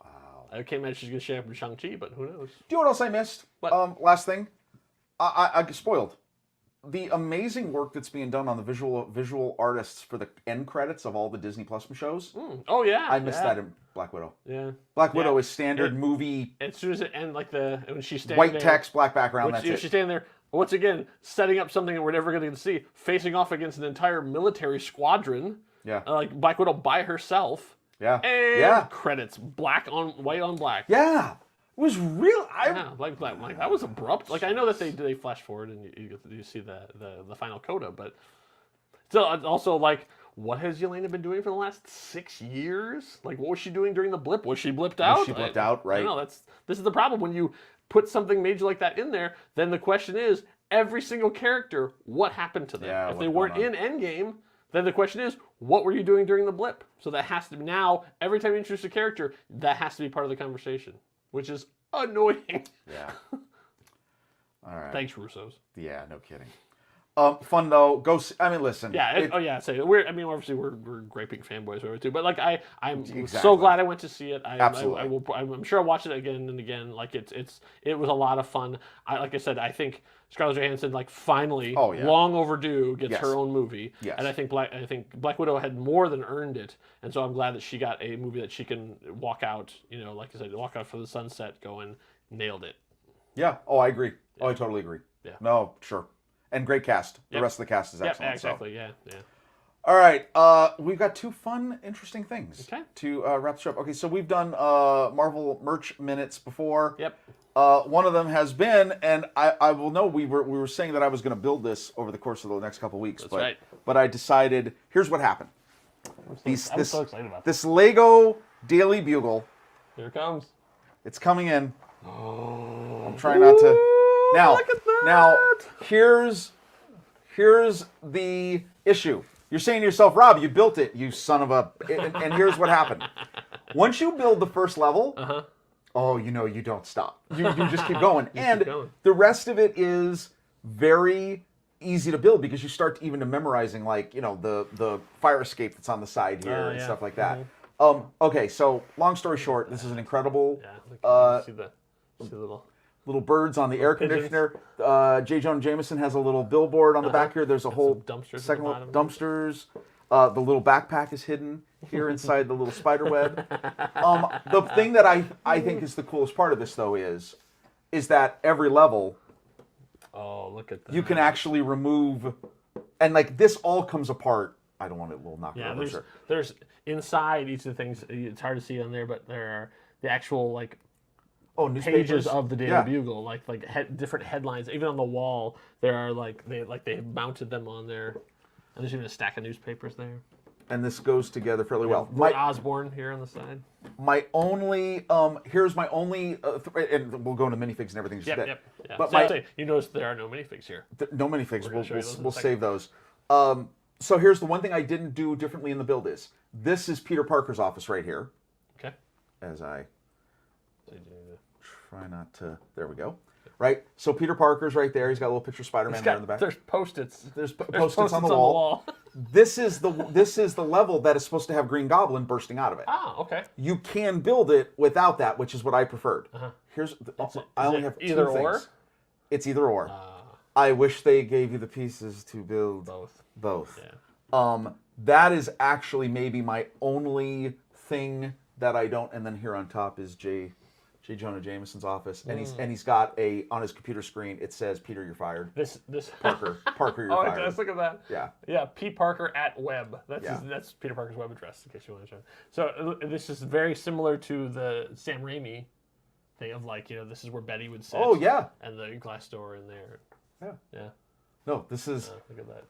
Wow. I can't imagine she's gonna show up in Shang-Chi, but who knows? Do you know what else I missed? What? Last thing. I spoiled. The amazing work that's being done on the visual artists for the end credits of all the Disney Plus shows. Oh yeah, I missed that in Black Widow. Yeah. Black Widow is standard movie, As soon as it ends, like when she's standing white there, text, black background, that's she's it. standing there once again, setting up something that we're never going to see, facing off against an entire military squadron. Yeah. Like Black Widow by herself. Yeah. And Yeah. credits, white on black. Yeah. It was real. Yeah, like that was abrupt. Like I know that they flash forward and you see the final coda, but still, also like, what has Yelena been doing for the last 6 years? Like, what was she doing during the blip? Was she blipped out? she blipped out? Right. No, this is the problem when you put something major like that in there. Then the question is, every single character, what happened to them? Yeah, if they what's weren't going in Endgame, then the question is, what were you doing during the blip? So that has to be now. Every time you introduce a character, that has to be part of the conversation, which is annoying. Yeah. All right. Thanks, Russos. Yeah, no kidding. Fun though. Go. I mean, listen. Yeah. So we're. I mean, obviously we're great big fanboys over too. But like, I'm so Exactly. glad I went to see it. Absolutely. I'm sure I'll watch it again and again. Like it was a lot of fun. Like I said, I think Scarlett Johansson finally, long overdue, gets her own movie. Yes. And I think Black Widow had more than earned it. And so I'm glad that she got a movie that she can walk out. Like I said, walk out for the sunset, going, nailed it. Yeah. Oh, I agree. Oh, I totally agree. Yeah. No, sure. And great cast. The rest of the cast is Yep, excellent. exactly. So. Yeah. All right. We've got two fun, interesting things to wrap this up. Okay, so we've done Marvel merch minutes before. Yep. One of them has been, and I will know we were saying that I was going to build this over the course of the next couple of weeks. That's right. But I decided, here's what happened. I'm so excited about this Lego Daily Bugle. Here it comes. It's coming in. Oh. I'm trying not to. Now, here's the issue. You're saying to yourself, Rob, you built it, you son of a... And here's what happened. Once you build the first level, you don't stop. You just keep going. And keep going. the rest of it is very easy to build because you start even to memorizing like the fire escape that's on the side here and yeah. stuff like that. Okay, so long story short, this is an incredible See the little birds on the air pigeons. conditioner. J. Jonah Jameson has a little billboard on the back here. There's a whole dumpsters at the second bottom. dumpsters. The little backpack is hidden here inside the little spider web. The thing that I think is the coolest part of this though is that every level Oh, look at that. you can actually remove, and like this all comes apart. I don't want it a little knocked over. There's inside each of the things. It's hard to see on there, but there are the actual like pages of the Daily Bugle, like different headlines. Even on the wall, there are they have mounted them on there, and there's even a stack of newspapers there. And this goes together fairly well. Mike Osborne here on the side. My only here's my only, and we'll go into minifigs and everything. Yeah. But so you notice there are no minifigs here. No minifigs. We'll save those. So here's the one thing I didn't do differently in the build is this is Peter Parker's office right here. Okay. As I try not to. There we go. Right. So Peter Parker's right there. He's got a little picture of Spider-Man there in the back. There's Post-its. There's Post-its on the wall. This is the level that is supposed to have Green Goblin bursting out of it. Ah, okay. You can build it without that, which is what I preferred. I only have either two or? things. It's either or. I wish they gave you the pieces to build both. Yeah. That is actually maybe my only thing that I don't. And then here on top is J. Jonah Jameson's office, and he's got on his computer screen. It says, "Peter, you're fired." This Parker, you're oh, fired. it does. Look at that. Yeah. P. Parker at web. That's Peter Parker's web address, in case you want to show. So this is very similar to the Sam Raimi thing of this is where Betty would sit. Oh yeah. And the glass door in there. Yeah. No, this is. Look at that.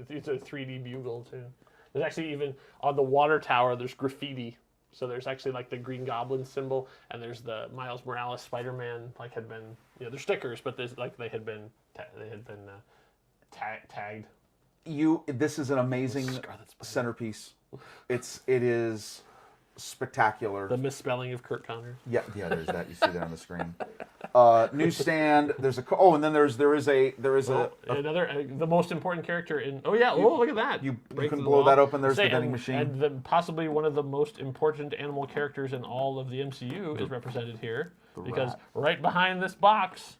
It's a 3D bugle too. There's actually even on the water tower. There's graffiti. So there's actually the Green Goblin symbol, and there's the Miles Morales Spider-Man had been they're stickers, but there's they had been tagged. This is an amazing centerpiece. It is spectacular. The misspelling of Kurt Connors. Yeah, there's that. You see that on the screen. Newsstand. There's and then there is another the most important character in. Oh yeah! Look at that. You can blow that open. There's the vending machine. And possibly one of the most important animal characters in all of the MCU is represented here because right behind this box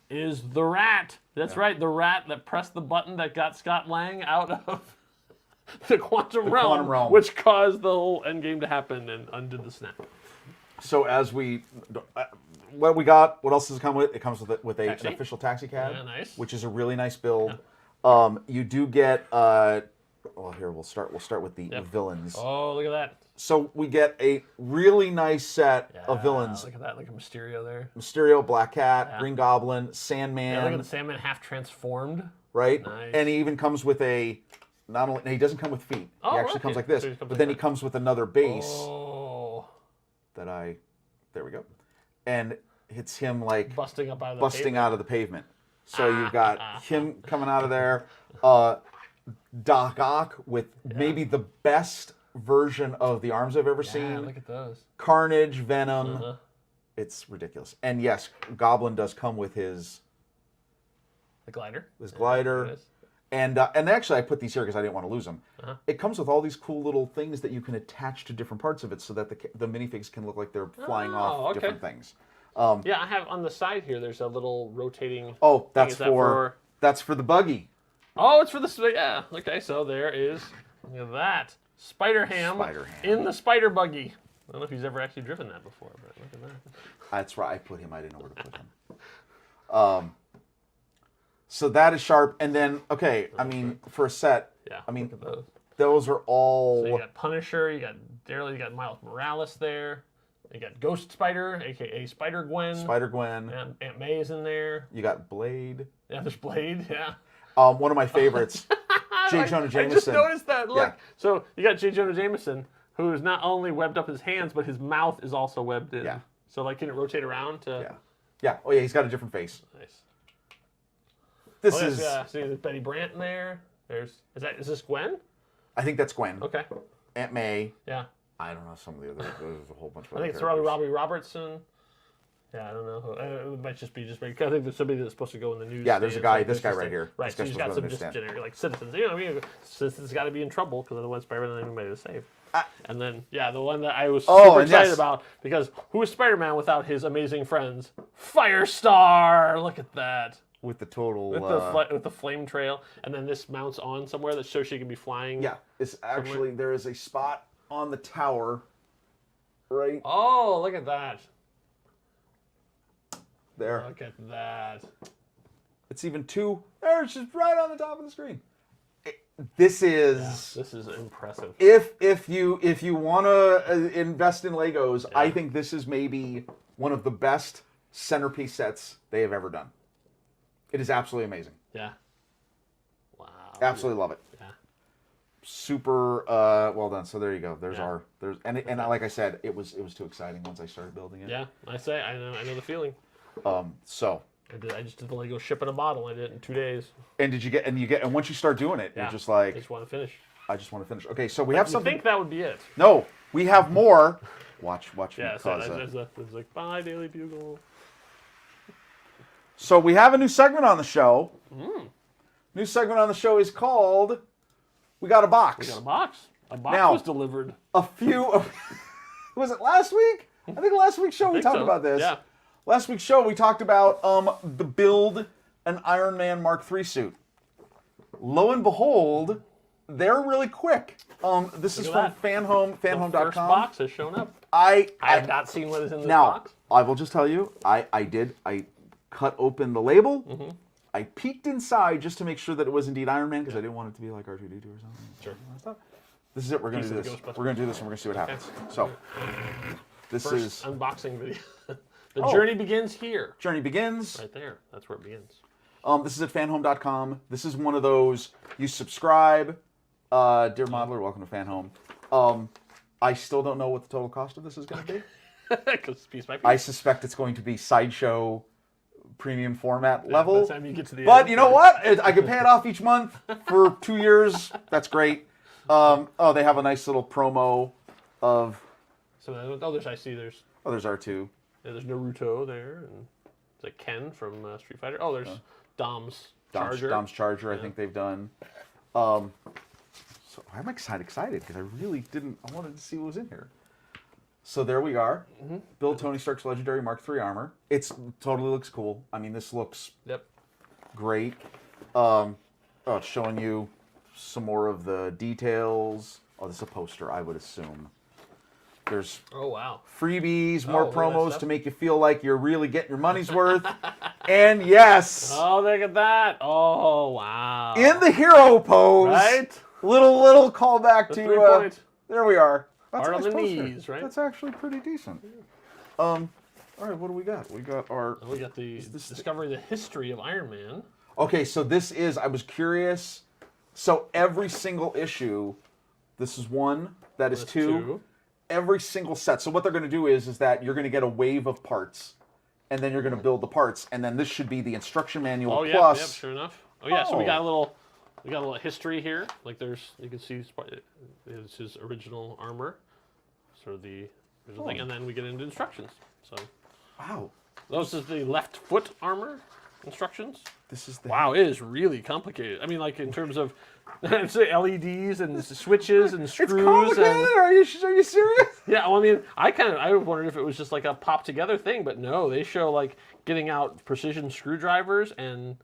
is the rat. That's right, the rat that pressed the button that got Scott Lang out of the quantum realm, which caused the whole Endgame to happen and undid the snap. So as what we got, what else does it come with? It comes with an official taxi cab, nice. Which is a really nice build. Yeah. You do get. Here we'll start with the villains. Oh, look at that! So we get a really nice set of villains. Look at that, like a Mysterio there. Mysterio, Black Cat, Green Goblin, Sandman. Yeah, look at the Sandman half transformed. Right, nice. And he even comes with he doesn't come with feet. He actually comes like this, but then he comes with another base. Oh. There we go, and it's him busting out of the pavement. So you've got him coming out of there. Doc Ock with maybe the best version of the arms I've ever seen. Look at those. Carnage, Venom. It's ridiculous. And yes, Goblin does come with his glider. His glider. And actually, I put these here because I didn't want to lose them. It comes with all these cool little things that you can attach to different parts of it, so that the minifigs can look like they're flying off different things. I have on the side here. There's a little rotating. Oh, that's for the buggy. Oh, it's for the Okay, so there is that Spider-Ham in the Spider Buggy. I don't know if he's ever actually driven that before, but look at that. That's right. I put him. I didn't know where to put him. So that is sharp, and then for a set, look at those are all. So you got Punisher, you got Daredevil, you got Miles Morales there, you got Ghost Spider, aka Spider Gwen. And Aunt May is in there. You got Blade. Yeah, there's Blade. Yeah. One of my favorites, J. Jonah Jameson. I just noticed that. Look, so you got J. Jonah Jameson, who is not only webbed up his hands, but his mouth is also webbed in. Yeah. So can it rotate around to? Yeah. Oh yeah, he's got a different face. Nice. This is. See, there's Betty Brant in there. Is this Gwen? I think that's Gwen. Okay. Aunt May. Yeah. I don't know some of the other. There's a whole bunch of. I think it's Robbie Robertson. Yeah, I don't know. It might just be I think there's somebody that's supposed to go in the news. Yeah, there's a guy. Like, This guy just right here. Right, This so guy's he's supposed got to some just understand. generic like citizens. You know, citizens got to be in trouble because otherwise Spider-Man ain't anybody to save. And then the one that I was super excited about because who is Spider-Man without his amazing friends? Firestar. Look at that. With the total With the flame trail, and then this mounts on somewhere that shows she can be flying. Yeah, it's actually there is a spot on the tower, right Oh, look at that! there. Look at that! It's even two. There, it's just right on the top of the screen. This is This is impressive. if you want to invest in Legos, I think this is maybe one of the best centerpiece sets they have ever done. It is absolutely amazing. Yeah. Wow. Absolutely love it. Yeah. Super well done. So there you go. There's like I said, it was too exciting once I started building it. Yeah, I know the feeling. So I just did the Lego ship in a bottle. I did it in 2 days. and and once you start doing it, you're just like I just want to finish. I just want to finish. Okay, so we have something. I think that would be it. No, we have more. Watch Yeah, me so cause there's like bye Daily Bugle. So we have a new segment on the show. New segment on the show is called "We Got a Box." We got a box. A box Now, was delivered. Was it last week? I think last week's show we talked about this. Yeah. Last week's show we talked about the build an Iron Man Mark III suit. Lo and behold, they're really quick. This is from fanhome.com. The first box has shown up. I have not seen what is in this now, box. I will just tell you, I cut open the label. I peeked inside just to make sure that it was indeed Iron Man because I didn't want it to be like R2-D2 or something. Sure. This is it. We're going to do this. We're going to do this and we're going to see what happens. So, this First is unboxing video. The journey begins here. Journey begins. Right there. That's where it begins. This is at fanhome.com. This is one of those, you subscribe. Dear modeler, welcome to Fanhome. I still don't know what the total cost of this is going to be. Because piece by piece. I suspect it's going to be Sideshow premium format level. By the time you get to the But end, you know what? I can pay it off each month for 2 years. That's great. They have a nice little promo of... So I see there's R2. Yeah, there's Naruto there, and it's like Ken from Street Fighter. Oh, there's Dom's Charger. Dom's Charger, I think they've done. So I'm excited because I really didn't. I wanted to see what was in here. So there we are. Build Tony Stark's legendary Mark III armor. It's totally looks cool. I mean, this looks great. It's showing you some more of the details. Oh, this is a poster, I would assume. There's freebies, more promos to make you feel like you're really getting your money's worth. And yes. Oh, look at that. Oh, wow. In the hero pose. Right? Little callback to 3 point. There we are. That's Hard a on the nice poster. knees, right? That's actually pretty decent. All right, what do we got? We got the discovery of the history of Iron Man. Okay, so this is, I was curious. So every single issue, this is one, that is two. Every single set. So what they're going to do is that you're going to get a wave of parts, and then you're going to build the parts, and then this should be the instruction manual plus. Yep, sure enough. Oh yeah, so we got a little history here. Like you can see is his original armor, sort of the original thing, and then we get into instructions. So wow, this is the left foot armor instructions. This is wow, it is really complicated. I mean, like in terms of LEDs and switches and screws. It's complicated. Are you serious? Yeah. Well, I mean, I wondered if it was just like a pop together thing, but no, they show like getting out precision screwdrivers and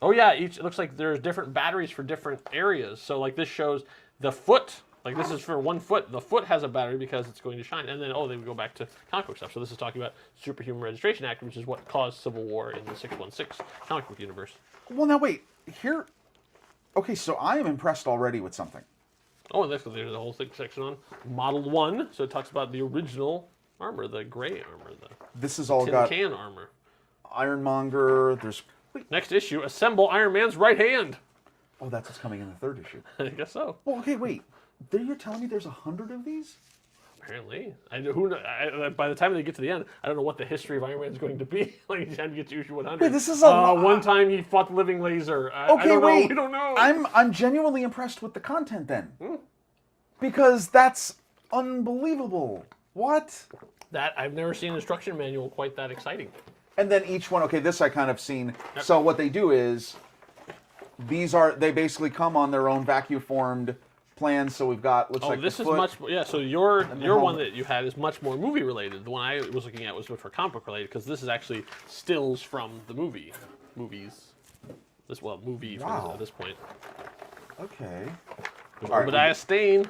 it looks like there's different batteries for different areas. So like this shows the foot. Like this is for 1 foot. The foot has a battery because it's going to shine. And then, they would go back to comic book stuff. So this is talking about Superhuman Registration Act, which is what caused civil war in the 616 comic book universe. Well, now wait. Here. Okay, so I am impressed already with something. Oh, and there's a whole section on Model 1. So it talks about the original armor, the gray armor, this is all tin got can armor. Ironmonger. There's... Next issue, assemble Iron Man's right hand. Oh, that's what's coming in the 3rd issue. I guess so. Well, okay, wait. You're telling me there's 100 of these? Apparently. By the time they get to the end, I don't know what the history of Iron Man is going to be. Like, by the time you get to issue 100. Wait, this is a one time he fought the living laser. I don't know. Wait. We don't know. I'm genuinely impressed with the content then. Because that's unbelievable. What? That I've never seen an instruction manual quite that exciting. And then each one, okay, this I kind of seen. So what they do is, they basically come on their own vacuum formed plans. So we've got, looks like this the is foot. much, yeah, so your helmet. one that you had is much more movie related. The one I was looking at was much more comic book related, because this is actually stills from the movies. Movie Wow. at this point. Okay. There's All right, Obadiah Stane.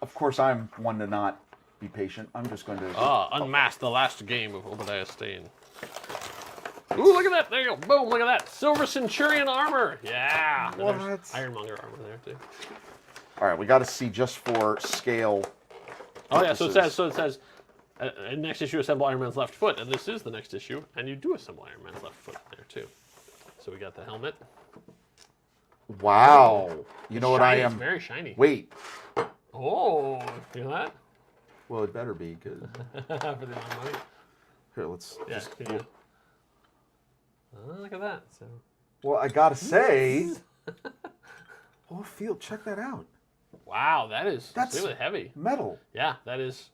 Of course, I'm one to not be patient. I'm just going to... Unmasked, the last game of Obadiah Stane. Ooh, look at that. There you go. Boom, look at that. Silver Centurion armor. Yeah. And there's What? Ironmonger armor there, too. All right, we got to see just for scale. Oh, yeah, so it purposes. says, next issue, assemble Iron Man's left foot. And this is the next issue. And you do assemble Iron Man's left foot there, too. So we got the helmet. Wow. You know what I Shiny, am... It's very shiny. Wait. Oh, you know that? Well, it better be, because... For the amount of money. Here, let's... Yeah, just- can you... Oh, look at that. So. Well, I got to say... Oh, check that out. Wow, that's That's- really heavy. Metal. Yeah, that is...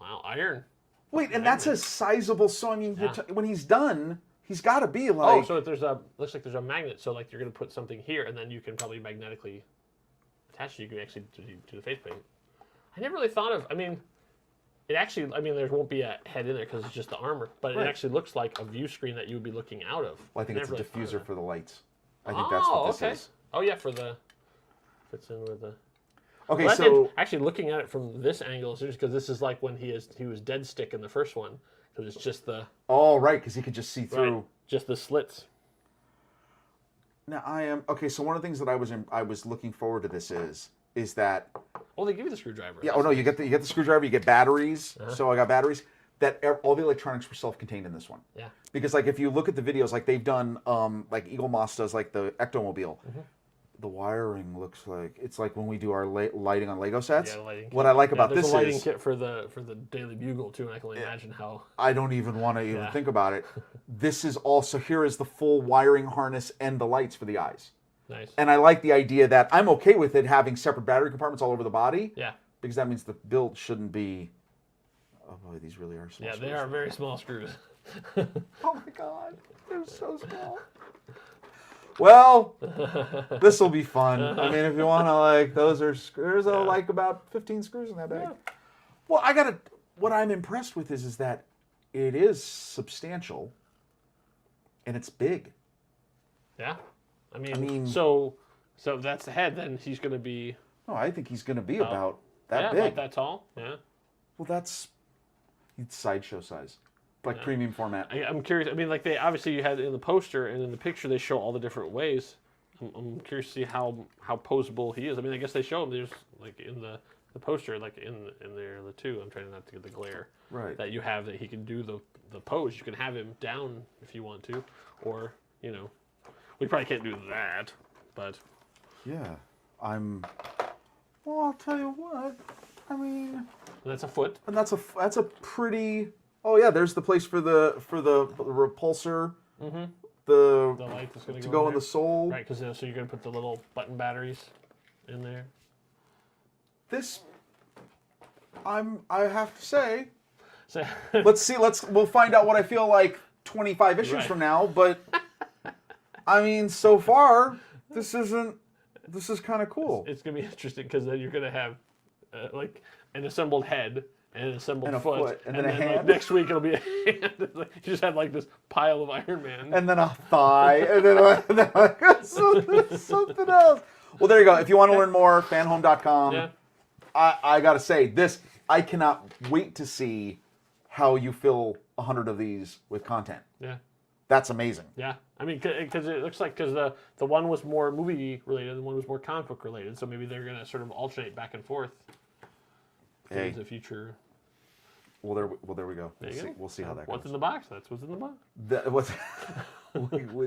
Wow, iron. Wait, and that's a sizable... So, I mean, Yeah. when he's done, he's got to be like... Oh, so looks like there's a magnet. So like you're going to put something here, and then you can probably magnetically attach it. You can actually do the face paint. I never really thought of. I mean, it actually. I mean, there won't be a head in there because it's just the armor, but Right. it actually looks like a view screen that you would be looking out of. Well, I think it's a Never really thought of diffuser that. for the lights. I think that's what this okay. is. Oh yeah, for the fits in with the. Okay, Well, so... actually looking at it from this angle is interesting because this is like when he was dead stick in the first one, because it's just the Oh, right, because he could just see through... right, just the slits. Now, Okay, so one of the things that I was looking forward to this is that... Oh, they give you the screwdriver. Yeah, oh no, you get the screwdriver, you get batteries. Uh-huh. So I got batteries. All the electronics were self-contained in this one. Yeah. Because like if you look at the videos, like they've done, like Eagle Moss does, like the Ectomobile. Mm-hmm. The wiring looks like it's like when we do our lighting on Lego sets. Yeah, the lighting What I like Yeah, about there's this a lighting is kit for the Daily Bugle too, and I can only imagine how. I don't even want to even Yeah. think about it. This is also here is the full wiring harness and the lights for the eyes. Nice. And I like the idea that I'm okay with it having separate battery compartments all over the body. Yeah. Because that means the build shouldn't be. Oh boy, these really are small. Yeah, they screws. are very small screws. Oh my god, they're so small. Well, this will be fun. I mean, if you want to like, there's like about 15 screws in that bag. Yeah. Well, what I'm impressed with is that it is substantial and it's big. Yeah. I mean, mean- so that's the head. Then he's going to be No, I think he's going to be about that yeah, big. about that tall. Yeah. Well, that's it's sideshow size, like premium format. I'm curious. I mean, like they obviously you had in the poster and in the picture they show all the different ways. I'm curious to see how posable he is. I mean, I guess they show him. There's like in the poster, like in there the two. I'm trying not to get the glare. Right. That you have that he can do the pose. You can have him down if you want to, or we probably can't do that, but Yeah, Well, I'll tell you what. I mean, that's a foot. and that's a pretty. Oh yeah, there's the place for the repulsor. Mm-hmm. The The light that's going to to go in in the there. sole. Right, because so you're going to put the little button batteries in there. This, I have to say, So let's see. We'll find out what I feel like 25 issues Right. from now. But I mean, so far, this is kind of cool. it's going to be interesting because then you're going to have like an assembled head and an assembled And a foot, foot, and then a like, hand. next week it'll be a hand. You just have like this pile of Iron Man. And then a thigh, and then something else. Well, there you go. If you want to learn more, fanhome.com. Yeah. I gotta say, I cannot wait to see how you fill 100 of these with content. Yeah. That's amazing. Yeah, I mean, because it looks like the one was more movie related, and the one was more comic book related. So maybe they're gonna sort of alternate back and forth. Hey. In the future. Well, there we go. There you go. We'll see how that What's goes. in the box? That's what's in the box.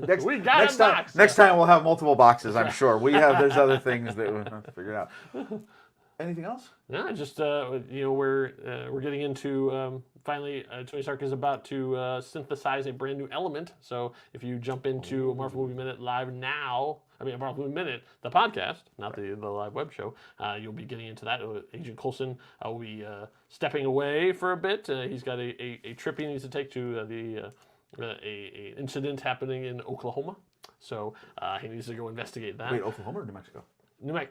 Next, We got next a time, box. next time we'll have multiple boxes. I'm sure. There's other things that we'll have to figure out. Anything else? Yeah, just we're getting into finally. Tony Stark is about to synthesize a brand new element. So if you jump into Marvel Movie Minute live now, Marvel Movie Minute, the podcast, not the live web show, you'll be getting into that. Agent Coulson will be stepping away for a bit. He's got a trip he needs to take to a incident happening in Oklahoma. So he needs to go investigate that. Wait, Oklahoma or New Mexico?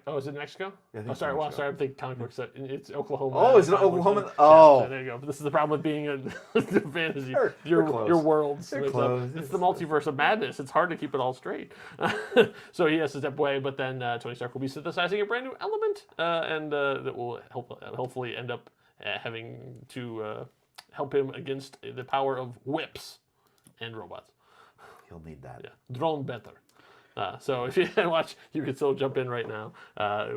Oh, is it New Mexico? Yeah, I think oh, it's sorry. New Well, Mexico. sorry. I'm thinking comic books. It's Oklahoma. Oh, is it comic books. Oklahoma? Yeah, Oh. so there you go. This is the problem with being a fantasy. They're close. Your worlds. They're It's, close. it's the multiverse of madness. It's hard to keep it all straight. So he has to step away, but then Tony Stark will be synthesizing a brand new element, and that will hopefully end up having to help him against the power of whips and robots. He'll need that. Yeah, drone better. So if you watch, you can still jump in right now.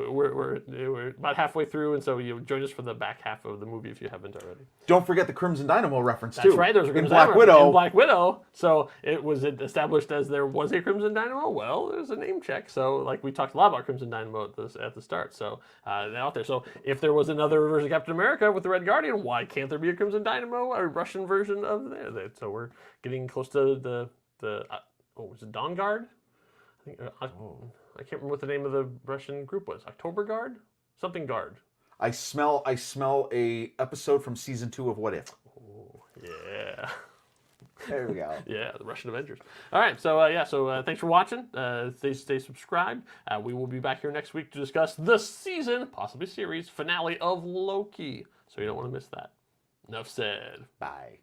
We're about halfway through, and so you join us for the back half of the movie if you haven't already. Don't forget the Crimson Dynamo reference too. That's right. There's a Crimson in Black Dynamo Widow. In Black Widow. So it was established as there was a Crimson Dynamo. Well, there's a name check. So like we talked a lot about Crimson Dynamo at the start. So they're out there. So if there was another version of Captain America with the Red Guardian, why can't there be a Crimson Dynamo, a Russian version of that? So we're getting close to the was it Dawn Guard? I can't remember what the name of the Russian group was. October Guard? Something Guard. I smell a episode from season 2 of What If. Oh, yeah. There we go. Yeah, the Russian Avengers. All right, so thanks for watching. Stay subscribed. We will be back here next week to discuss the season, possibly series, finale of Loki. So you don't want to miss that. Enough said. Bye.